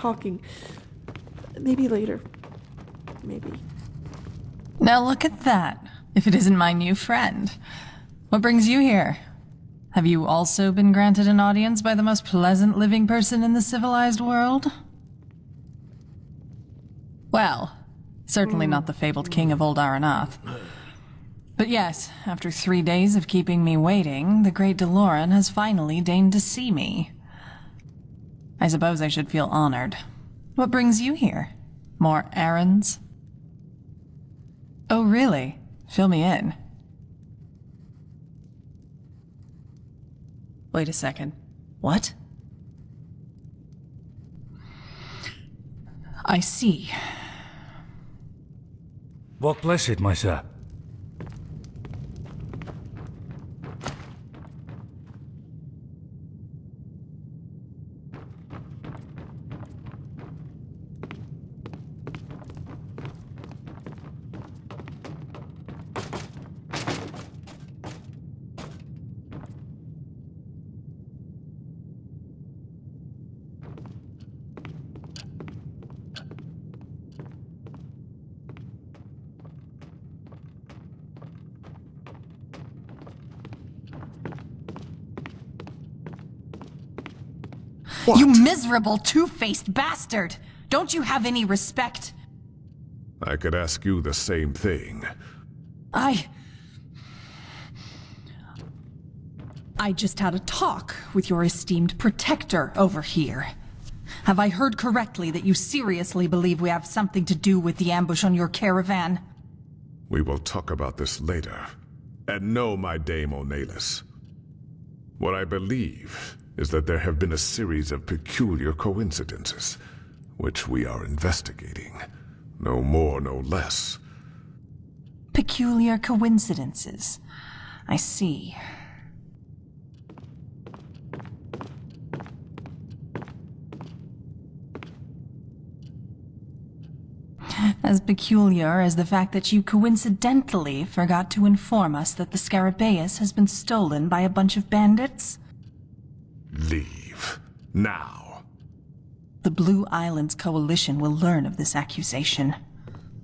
talking. Maybe later. Maybe. Now look at that. If it isn't my new friend. What brings you here? Have you also been granted an audience by the most pleasant living person in the civilized world? Well, certainly not the fabled king of Old Aranath. But yes, after 3 days of keeping me waiting, the great DeLorean has finally deigned to see me. I suppose I should feel honored. What brings you here? More errands? Oh, really? Fill me in. Wait a second. What? I see. Walk blessed, my sir. What? You miserable, two-faced bastard! Don't you have any respect? I could ask you the same thing. I just had a talk with your esteemed protector over here. Have I heard correctly that you seriously believe we have something to do with the ambush on your caravan? We will talk about this later. And no, my Dame O'Nalis. What I believe is that there have been a series of peculiar coincidences, which we are investigating. No more, no less. Peculiar coincidences. I see. As peculiar as the fact that you coincidentally forgot to inform us that the Scarabaeus has been stolen by a bunch of bandits? Leave. Now. The Blue Islands Coalition will learn of this accusation.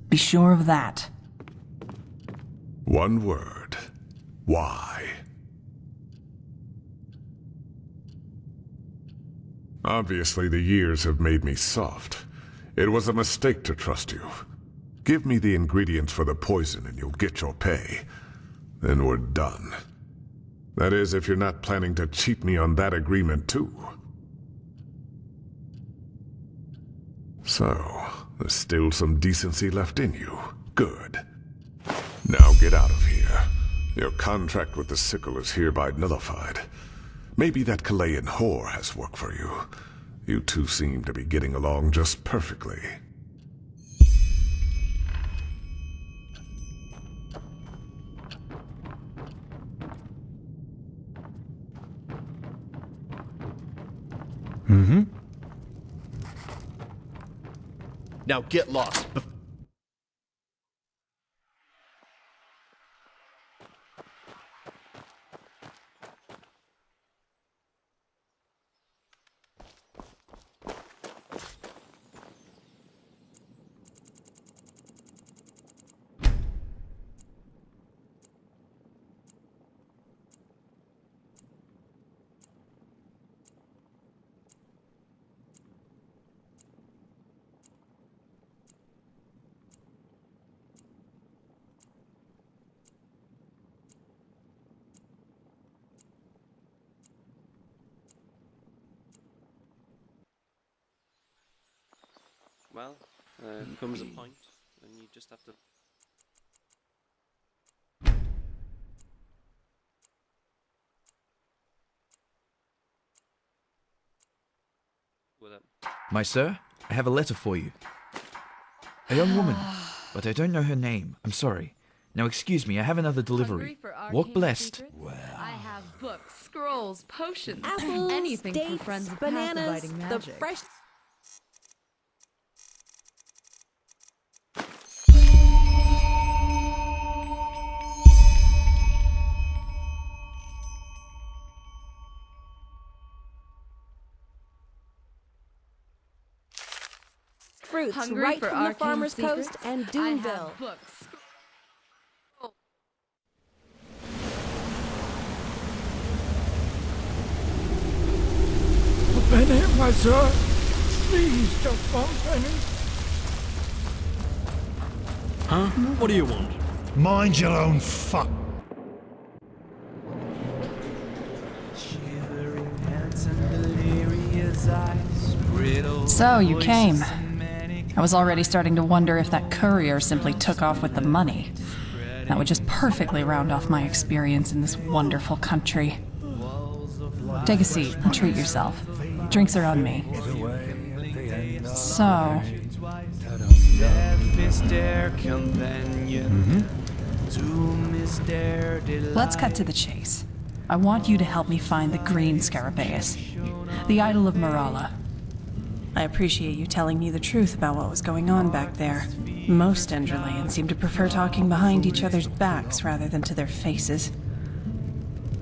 Be sure of that. One word. Why? Obviously, the years have made me soft. It was a mistake to trust you. Give me the ingredients for the poison and you'll get your pay. Then we're done. That is, if you're not planning to cheat me on that agreement too. So, there's still some decency left in you. Good. Now get out of here. Your contract with the Sickle is hereby nullified. Maybe that Chilean whore has work for you. You two seem to be getting along just perfectly. Mm-hmm. Now get lost. Well, comes a point, and you just have to... My sir, I have a letter for you. A young woman, but I don't know her name. I'm sorry. Now excuse me, I have another delivery. Walk blessed. Well. I have books, scrolls, potions, apples, anything dates, for friends of bananas, dividing the magic. fresh... fruits Hungry right for from the arcane Farmer's secrets? Coast and I Doomville. have books. A penny, my sir. Please, just one penny. Huh? What do you want? Mind your own fuck. So, you came. I was already starting to wonder if that courier simply took off with the money. That would just perfectly round off my experience in this wonderful country. Take a seat and treat yourself. Drinks are on me. So... Let's cut to the chase. I want you to help me find the green Scarabaeus, the idol of Morala. I appreciate you telling me the truth about what was going on back there. Most Enderalians seem to prefer talking behind each other's backs rather than to their faces.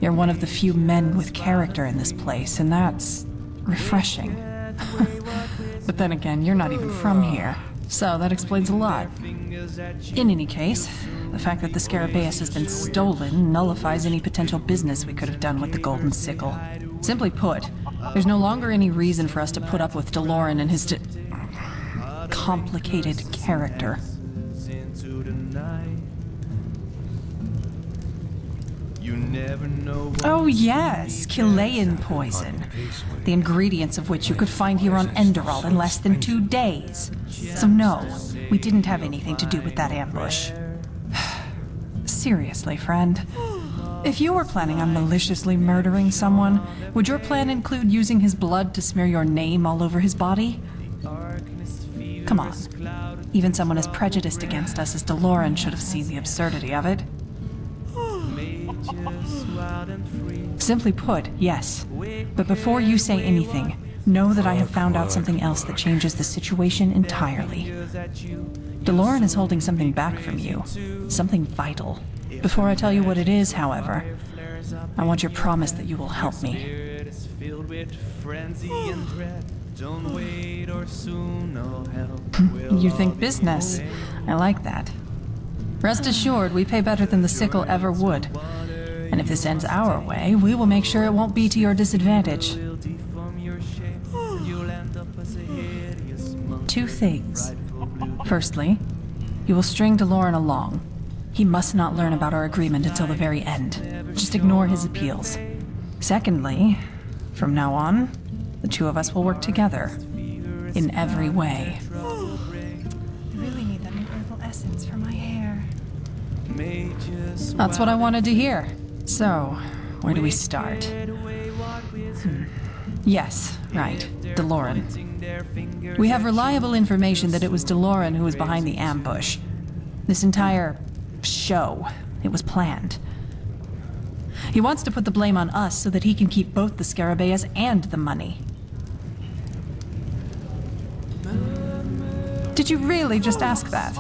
You're one of the few men with character in this place, and that's refreshing. But then again, you're not even from here, so that explains a lot. In any case, the fact that the Scarabaeus has been stolen nullifies any potential business we could have done with the Golden Sickle. Simply put, there's no longer any reason for us to put up with Deloran and his complicated character. Oh yes, Chilean poison. The ingredients of which you could find here on Enderal in less than 2 days. So no, we didn't have anything to do with that ambush. Seriously, friend. If you were planning on maliciously murdering someone, would your plan include using his blood to smear your name all over his body? Come on. Even someone as prejudiced against us as Deloran should have seen the absurdity of it. Simply put, yes. But before you say anything, know that I have found out something else that changes the situation entirely. Deloran is holding something back from you. Something vital. Before I tell you what it is, however, I want your promise that you will help me. You think business? I like that. Rest assured, we pay better than the Sickle ever would. And if this ends our way, we will make sure it won't be to your disadvantage. 2 things. Firstly, you will string Deloran along. He must not learn about our agreement until the very end. Just ignore his appeals. Secondly, from now on, the 2 of us will work together. In every way. I really need that new herbal essence for my hair. That's what I wanted to hear. So, where do we start? Yes, right. Deloran. We have reliable information that it was Deloran who was behind the ambush. This entire show, it was planned. He wants to put the blame on us so that he can keep both the Scarabaeus and the money. Did you really just ask that?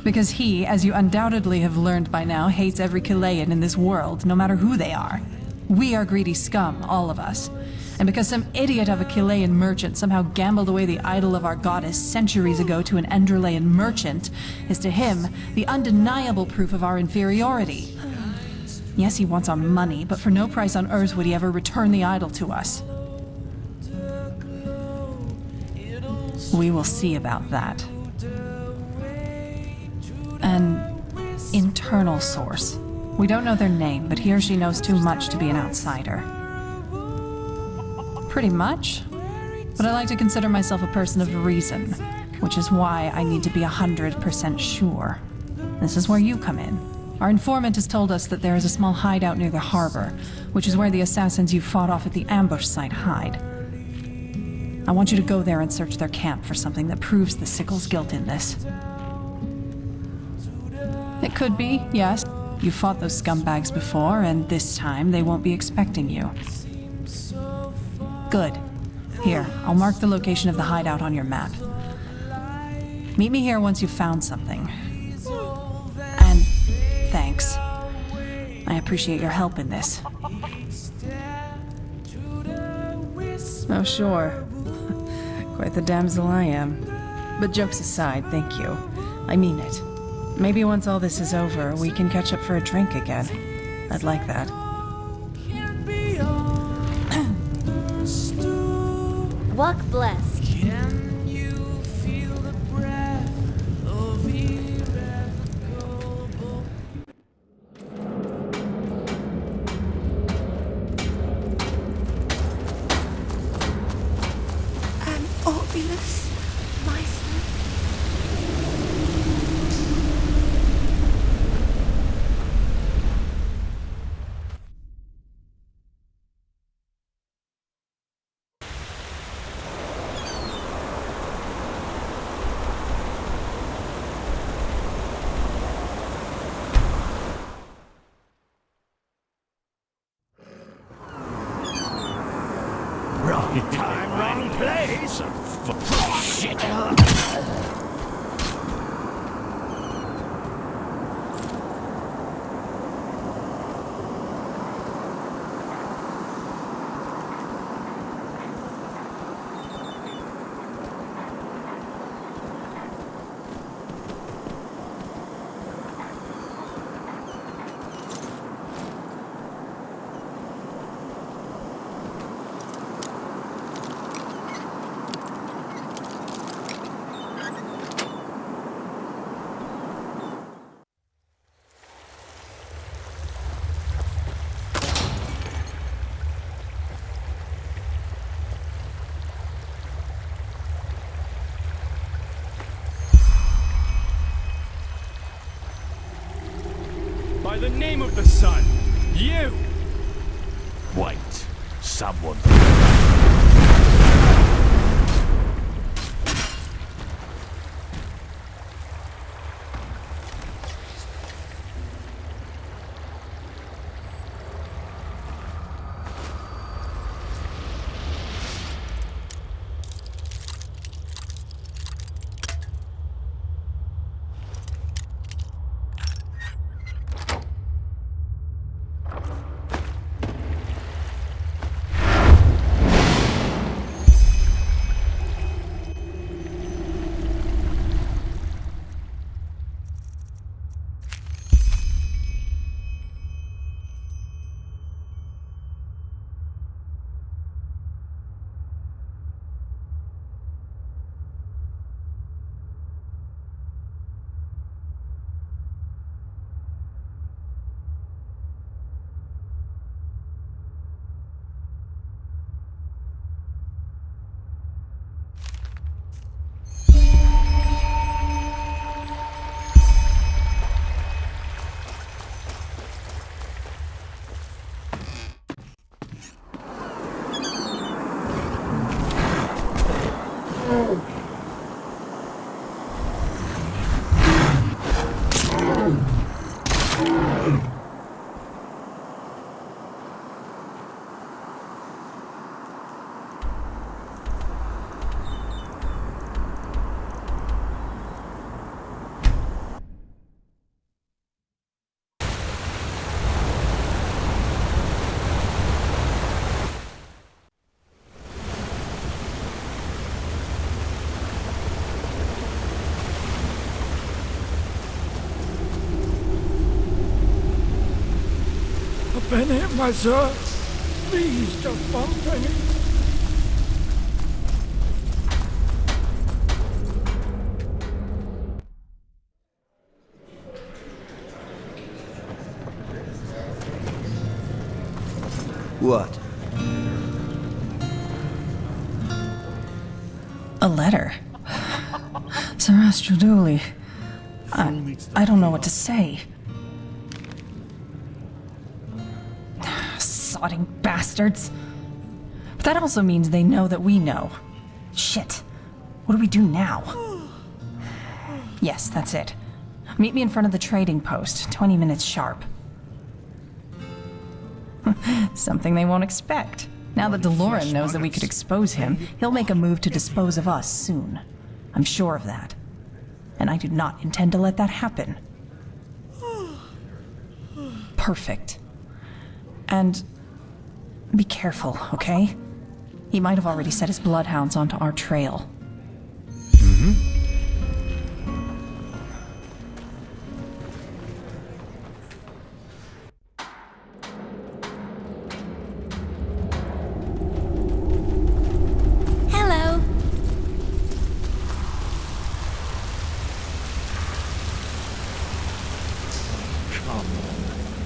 Because he, as you undoubtedly have learned by now, hates every Chilean in this world, no matter who they are. We are greedy scum, all of us. And because some idiot of a Chilean merchant somehow gambled away the idol of our goddess centuries ago to an Enderalian merchant, is to him the undeniable proof of our inferiority. Yes, he wants our money, but for no price on earth would he ever return the idol to us. We will see about that. An internal source. We don't know their name, but he or she knows too much to be an outsider. Pretty much. But I like to consider myself a person of reason, which is why I need to be 100% sure. This is where you come in. Our informant has told us that there is a small hideout near the harbor, which is where the assassins you fought off at the ambush site hide. I want you to go there and search their camp for something that proves the Sickle's guilt in this. It could be, yes. You fought those scumbags before, and this time they won't be expecting you. Good. Here, I'll mark the location of the hideout on your map. Meet me here once you've found something. And thanks. I appreciate your help in this. Oh, sure. Quite the damsel I am. But jokes aside, thank you. I mean it. Maybe once all this is over, we can catch up for a drink again. I'd like that. Walk blessed. An obulus, my son. Wrong time, wrong place. Shit. By the name of the sun, you! Wait, someone. Been hit myself. Please, just one penny. What? A letter. Sarastraduli. I don't know what to say. Sodding bastards. But that also means they know that we know. Shit. What do we do now? Yes, that's it. Meet me in front of the trading post, 20 minutes sharp. Something they won't expect. Now that DeLorean knows that we could expose him, he'll make a move to dispose of us soon. I'm sure of that. And I do not intend to let that happen. Perfect. And be careful, okay? He might have already set his bloodhounds onto our trail. Mm-hmm.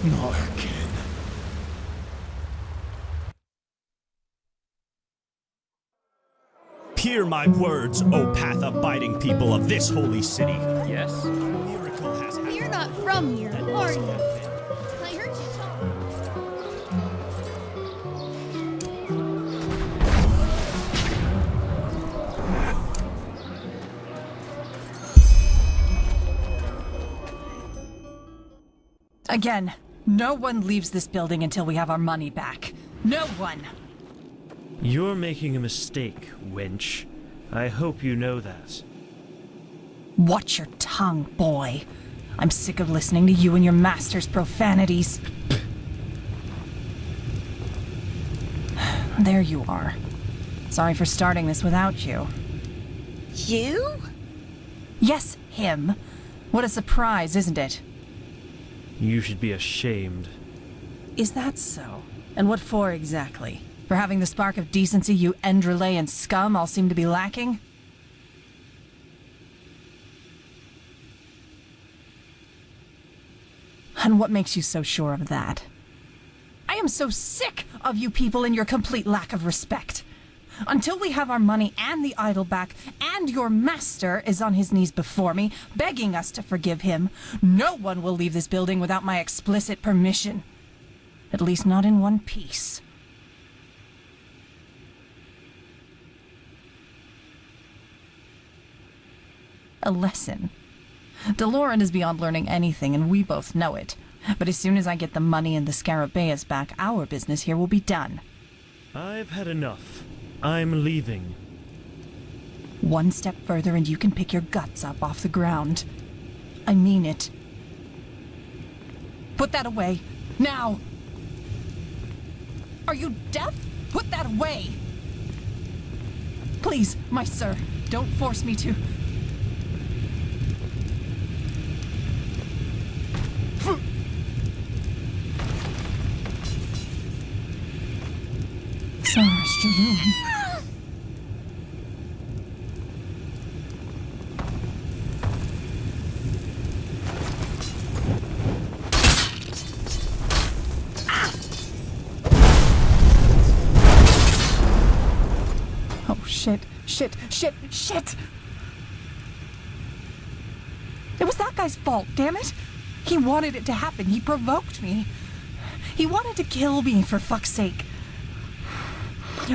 Not again. Hear my words, O path-abiding people of this holy city. Yes? Miracle has happened. You're not from here, are you? I heard you talk. Again, no one leaves this building until we have our money back. No one! You're making a mistake, wench. I hope you know that. Watch your tongue, boy. I'm sick of listening to you and your master's profanities. There you are. Sorry for starting this without you. You? Yes, him. What a surprise, isn't it? You should be ashamed. Is that so? And what for exactly? For having the spark of decency you Enderal and scum all seem to be lacking? And what makes you so sure of that? I am so sick of you people and your complete lack of respect. Until we have our money and the idol back, and your master is on his knees before me, begging us to forgive him, no one will leave this building without my explicit permission. At least not in one piece. A lesson. Deloran is beyond learning anything, and we both know it. But as soon as I get the money and the Scarabaeus back, our business here will be done. I've had enough. I'm leaving. One step further and you can pick your guts up off the ground. I mean it. Put that away. Now! Are you deaf? Put that away! Please, my sir, don't force me to... Oh, shit. It was that guy's fault, damn it! He wanted it to happen. He provoked me. He wanted to kill me, for fuck's sake.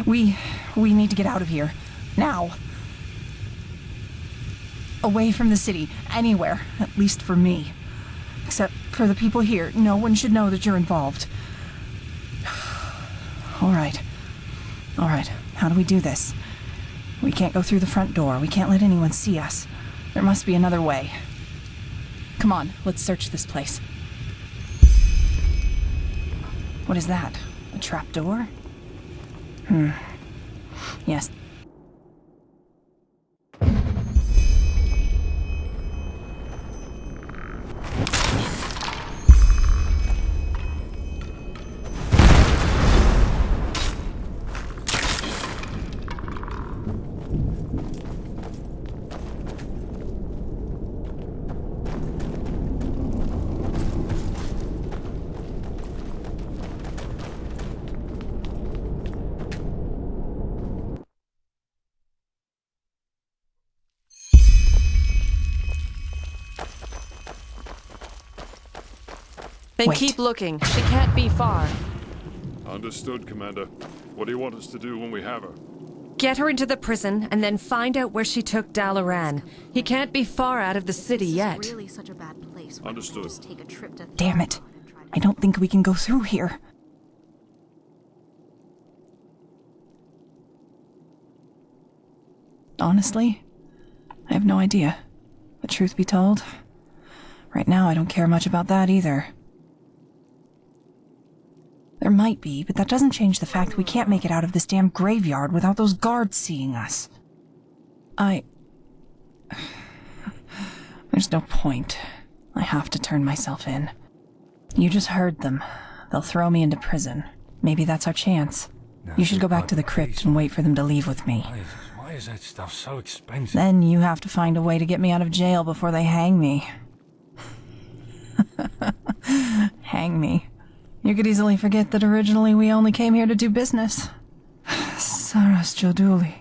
We need to get out of here. Now. Away from the city. Anywhere. At least for me. Except for the people here. No one should know that you're involved. Alright. How do we do this? We can't go through the front door. We can't let anyone see us. There must be another way. Come on, let's search this place. What is that? A trap door? Yes. Then Wait. keep looking. She can't be far. Understood, Commander. What do you want us to do when we have her? Get her into the prison, and then find out where she took Dalaran. He can't be far out of the city yet. This is really such a bad place. Why don't we Understood. just take a trip to Damn it. I don't think we can go through here. Honestly, I have no idea. The truth be told, right now I don't care much about that either. There might be, but that doesn't change the fact we can't make it out of this damn graveyard without those guards seeing us. There's no point. I have to turn myself in. You just heard them. They'll throw me into prison. Maybe that's our chance. You should go back to the crypt and wait for them to leave with me. Why is that stuff so expensive? Then you have to find a way to get me out of jail before they hang me. Hang hang me. You could easily forget that originally we only came here to do business. Saras Joduli.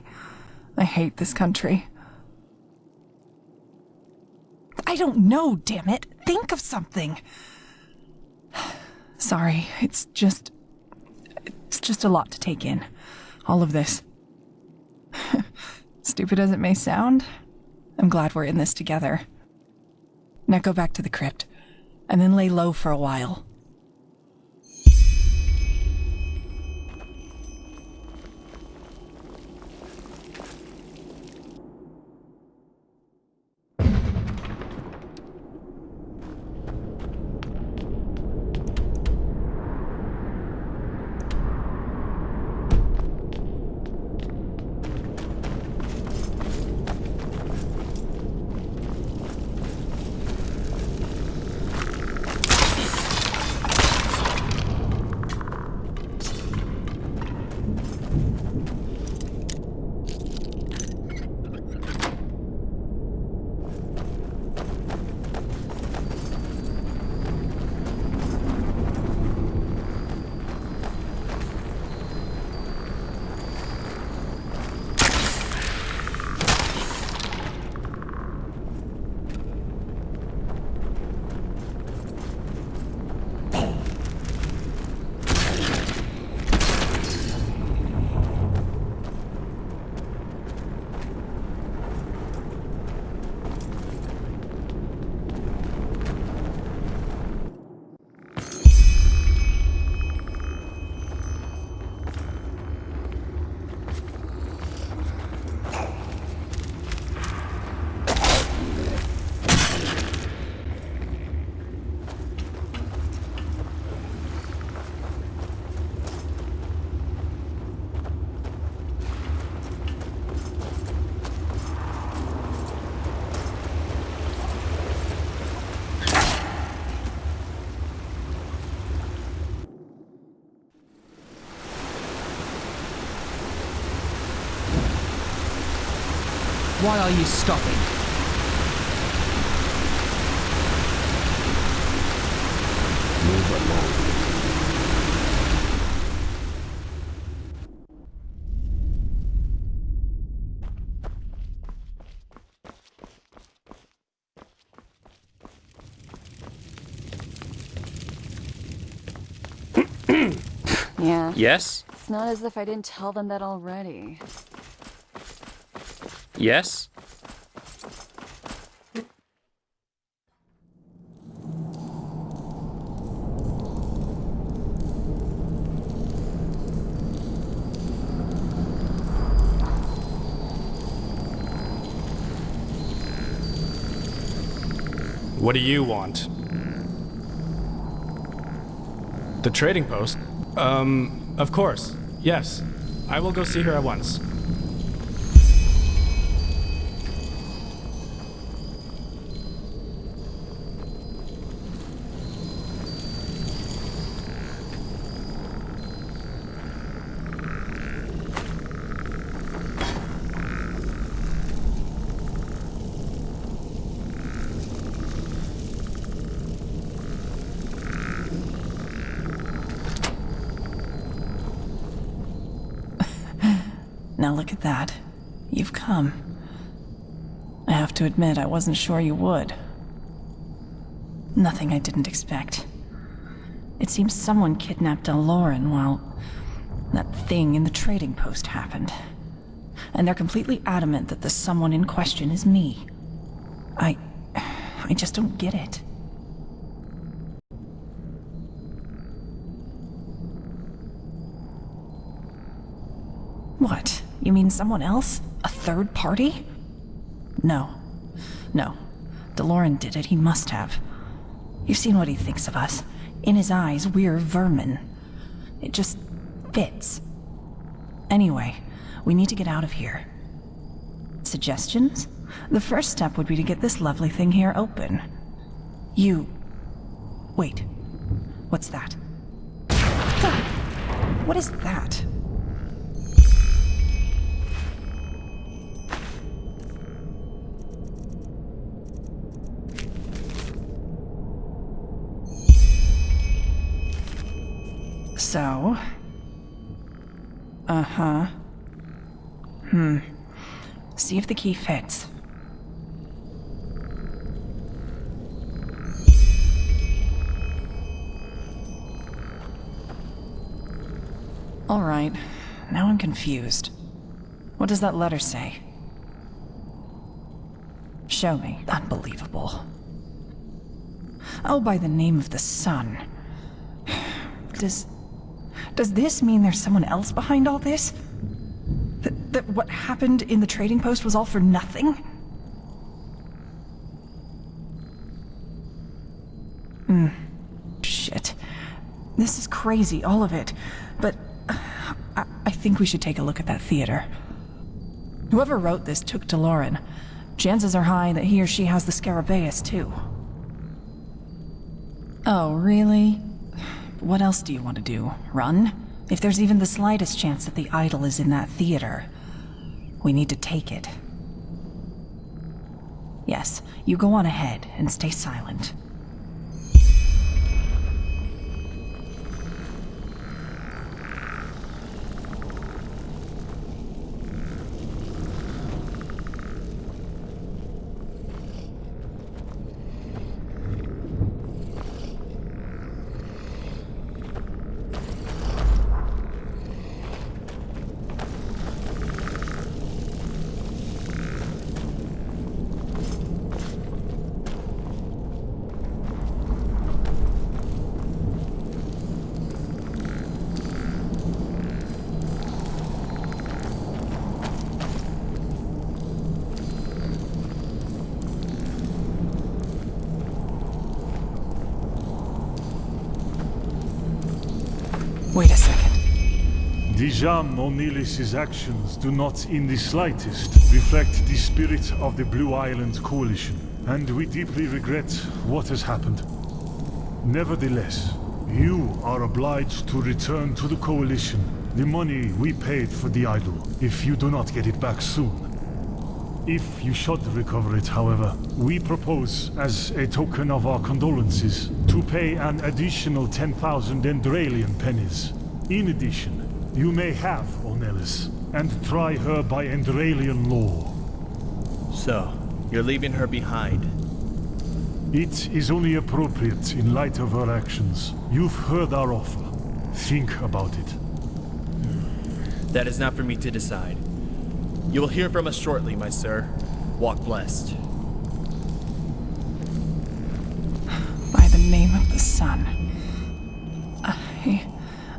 I hate this country. I don't know, damn it. Think of something. Sorry, it's just a lot to take in. All of this. Stupid as it may sound, I'm glad we're in this together. Now go back to the crypt, and then lay low for a while. Why are you stopping? Move along. Yeah. Yes? It's not as if I didn't tell them that already. Yes? What do you want? The trading post? Of course. Yes. I will go see her at once. Now look at that. You've come. I have to admit, I wasn't sure you would. Nothing I didn't expect. It seems someone kidnapped Deloran while that thing in the trading post happened. And they're completely adamant that the someone in question is me. I just don't get it. What? You mean someone else? A third party? No. Deloran did it. He must have. You've seen what he thinks of us. In his eyes, we're vermin. It just fits. Anyway, we need to get out of here. Suggestions? The first step would be to get this lovely thing here open. Wait. What's that? What is that? so. Uh-huh. See if the key fits. All right. Now I'm confused. What does that letter say? Show me. Unbelievable. Oh, by the name of the sun. Does this mean there's someone else behind all this? That what happened in the trading post was all for nothing? Shit. This is crazy, all of it. But I think we should take a look at that theater. Whoever wrote this took DeLorean. Chances are high that he or she has the Scarabaeus, too. Oh, really? What else do you want to do? Run? If there's even the slightest chance that the idol is in that theater, we need to take it. Yes, you go on ahead and stay silent. Wait a second. Dijam O'Neillis's actions do not in the slightest reflect the spirit of the Blue Island Coalition, and we deeply regret what has happened. Nevertheless, you are obliged to return to the Coalition the money we paid for the idol, if you do not get it back soon. If you should recover it, however, we propose, as a token of our condolences, to pay an additional 10,000 Enderalian pennies. In addition, you may have O'Neillis, and try her by Enderalian law. So, you're leaving her behind? It is only appropriate in light of her actions. You've heard our offer. Think about it. That is not for me to decide. You will hear from us shortly, my sir. Walk blessed. By the name of the sun.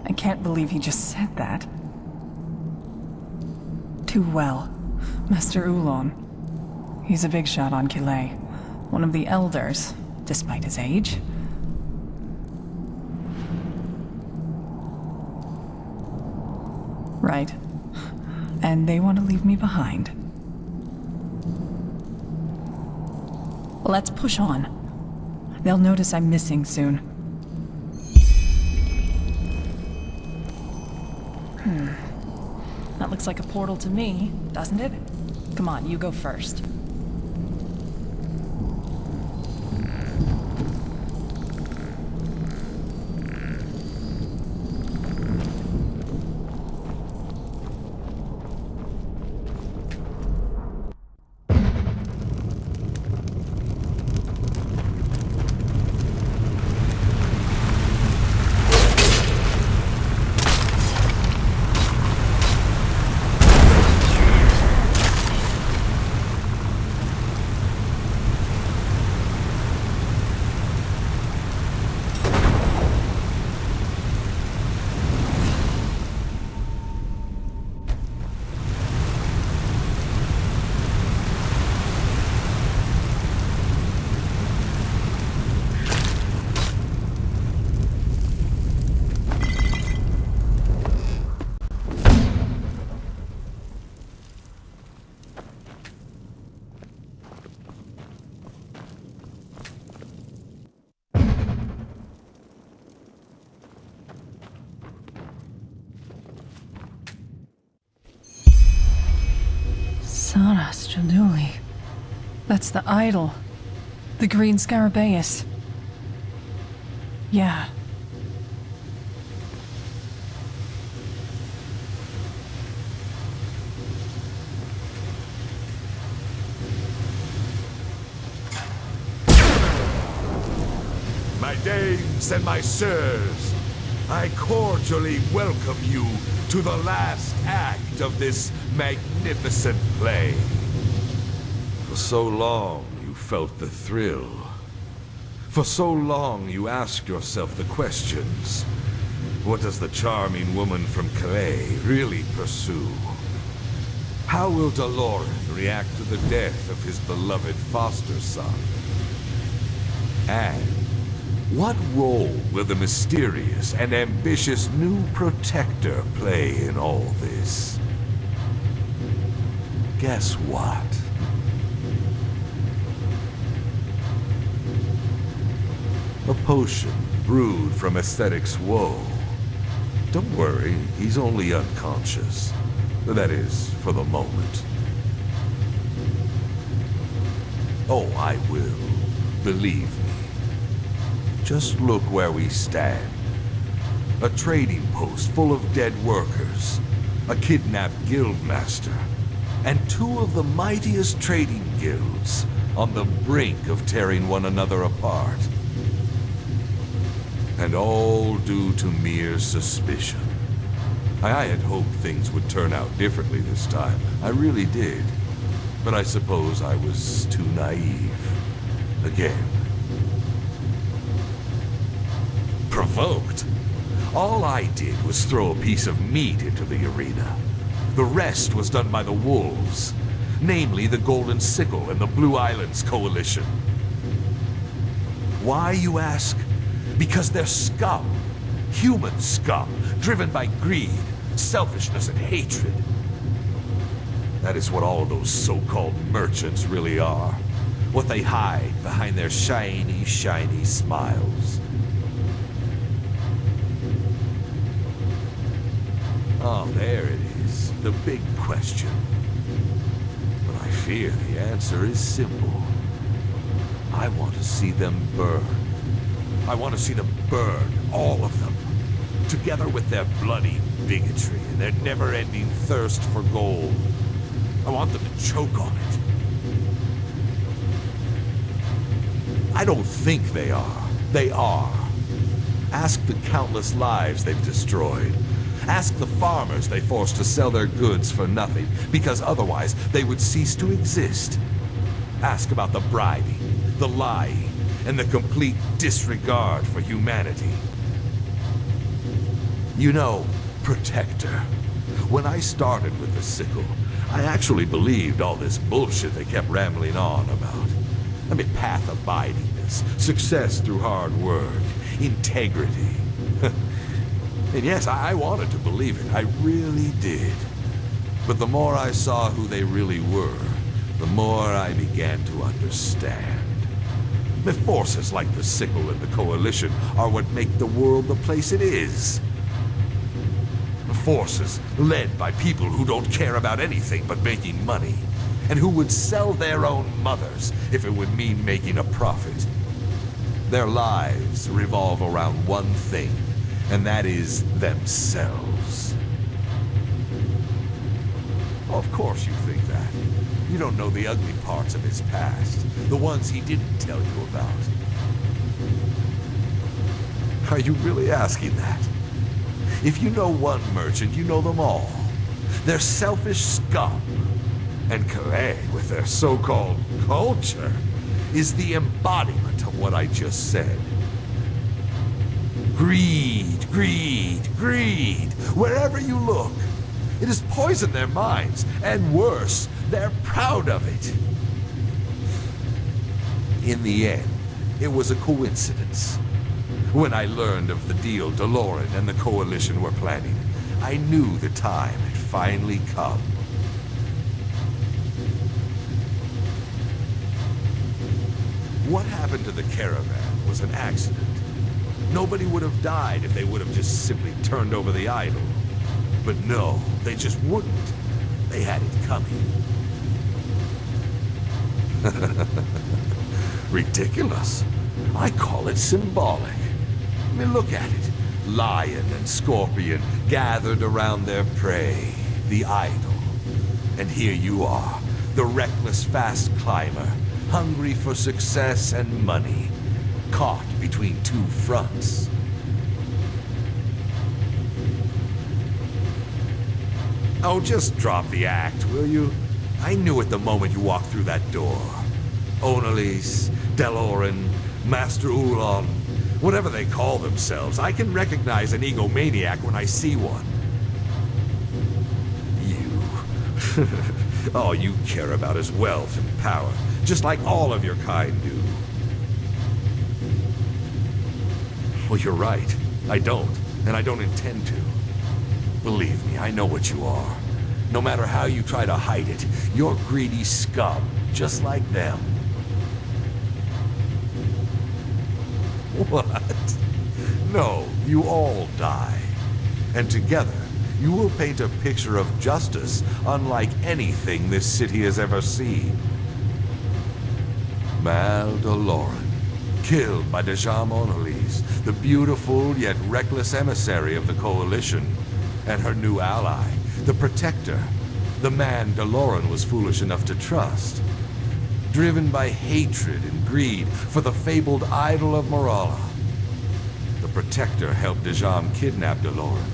I can't believe he just said that. Too well. Master Oolong. He's a big shot on Kilay. One of the elders, despite his age. Right. And they want to leave me behind. Let's push on. They'll notice I'm missing soon. That looks like a portal to me, doesn't it? Come on, you go first. Sarastraduli. That's the idol. The green Scarabaeus. Yeah. my dames and my sirs, I cordially welcome you to the last act of this magnificent play. For so long you felt the thrill. For so long you asked yourself the questions. What does the charming woman from Calais really pursue? How will Deloren react to the death of his beloved foster son? And what role will the mysterious and ambitious new protector play in all this? Guess what? A potion brewed from aesthetics woe. Don't worry, he's only unconscious. That is, for the moment. Oh, I will. Believe me. Just look where we stand. A trading post full of dead workers, a kidnapped guildmaster, and two of the mightiest trading guilds on the brink of tearing one another apart. And all due to mere suspicion. I had hoped things would turn out differently this time. I really did. But I suppose I was too naive. Again. Provoked? All I did was throw a piece of meat into the arena. The rest was done by the wolves. Namely, the Golden Sickle and the Blue Islands Coalition. Why, you ask? Because they're scum. Human scum, driven by greed, selfishness, and hatred. That is what all those so-called merchants really are. What they hide behind their shiny, shiny smiles. Oh, there it is. The big question. But I fear the answer is simple. I want to see them burn. I want to see them burn, all of them. Together with their bloody bigotry and their never-ending thirst for gold. I want them to choke on it. I don't think they are. They are. Ask the countless lives they've destroyed. Ask the farmers they forced to sell their goods for nothing, because otherwise they would cease to exist. Ask about the bribing, the lying, and the complete disregard for humanity. You know, Protector, when I started with the sickle, I actually believed all this bullshit they kept rambling on about. I mean, path abidingness, success through hard work, integrity. And yes, I wanted to believe it. I really did. But the more I saw who they really were, the more I began to understand. The forces like the Sickle and the Coalition are what make the world the place it is. The forces led by people who don't care about anything but making money, and who would sell their own mothers if it would mean making a profit. Their lives revolve around one thing, and that is themselves. Of course you think that. You don't know the ugly parts of his past, the ones he didn't tell you about. Are you really asking that? If you know one merchant, you know them all. They're selfish scum. And Calais, with their so-called culture, is the embodiment of what I just said. Greed, greed, greed. Wherever you look. It has poisoned their minds, and worse, they're proud of it. In the end, it was a coincidence. When I learned of the deal Deloren and the Coalition were planning, I knew the time had finally come. What happened to the caravan was an accident. Nobody would have died if they would have just simply turned over the idol. But no, they just wouldn't. They had it coming. Ridiculous. I call it symbolic. I mean, look at it. Lion and scorpion gathered around their prey, the idol. And here you are, the reckless fast climber, hungry for success and money. caught between two fronts. Oh, just drop the act, will you? I knew it the moment you walked through that door. Onalis, Deloran, Master Ulon, whatever they call themselves, I can recognize an egomaniac when I see one. You... all you care about is wealth and power, just like all of your kind do. Well, you're right. I don't, and I don't intend to. Believe me, I know what you are. No matter how you try to hide it, you're greedy scum, just like them. What? No, you all die. And together, you will paint a picture of justice unlike anything this city has ever seen. Mal Deloran, killed by Dejam Onalis, the beautiful yet reckless emissary of the Coalition, and her new ally, the Protector, the man Deloran was foolish enough to trust. Driven by hatred and greed for the fabled idol of Morala, the Protector helped Dejam kidnap Deloran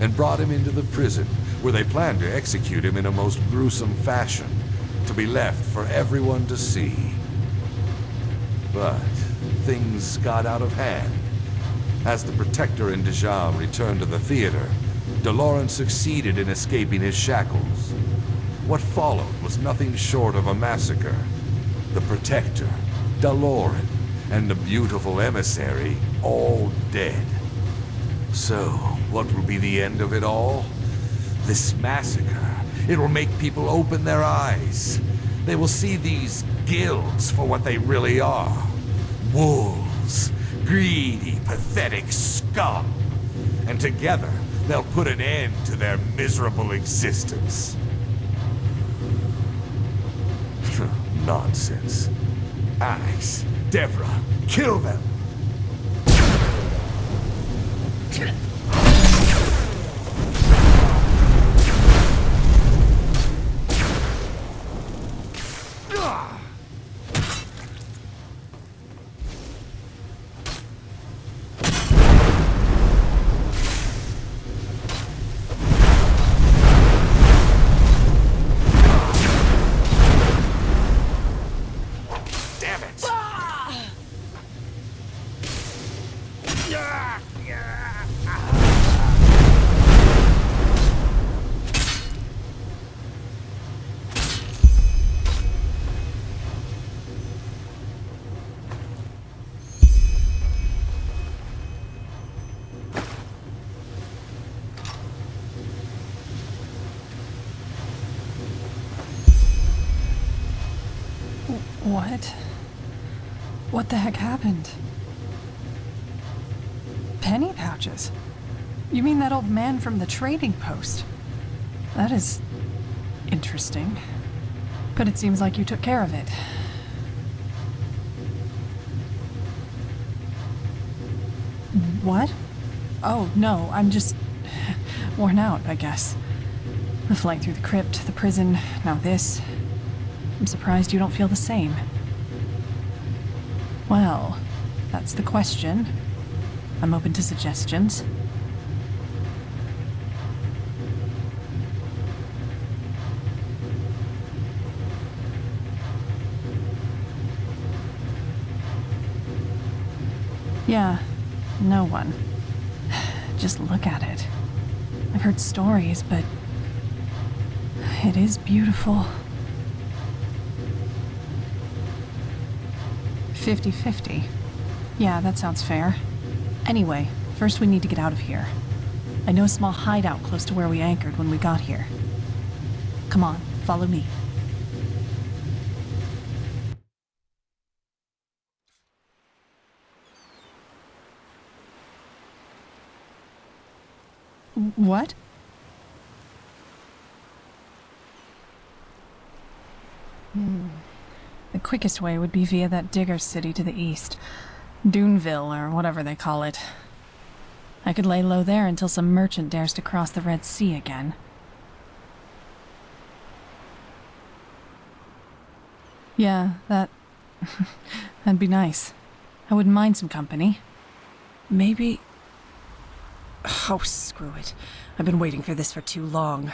and brought him into the prison, where they planned to execute him in a most gruesome fashion, to be left for everyone to see. But things got out of hand. As the Protector and Dejam returned to the theater, Deloran succeeded in escaping his shackles. What followed was nothing short of a massacre. The Protector, Deloran, and the beautiful emissary all dead. So, what will be the end of it all? This massacre. It will make people open their eyes. They will see these guilds for what they really are. Wolves. Greedy, pathetic scum. And together, they'll put an end to their miserable existence. Nonsense. Alex, Deborah, kill them! What? What the heck happened? Penny pouches? You mean that old man from the trading post? That is interesting. But it seems like you took care of it. What? Oh, no, I'm just worn out, I guess. The flight through the crypt, the prison, now this. I'm surprised you don't feel the same. Well, that's the question. I'm open to suggestions. Yeah, no one. Just look at it. I've heard stories, but it is beautiful. 50-50. Yeah, that sounds fair. Anyway, first we need to get out of here. I know a small hideout close to where we anchored when we got here. Come on, follow me. What? The quickest way would be via that digger city to the east. Duneville, or whatever they call it. I could lay low there until some merchant dares to cross the Red Sea again. Yeah, that'd be nice. I wouldn't mind some company. Maybe... Oh, screw it. I've been waiting for this for too long.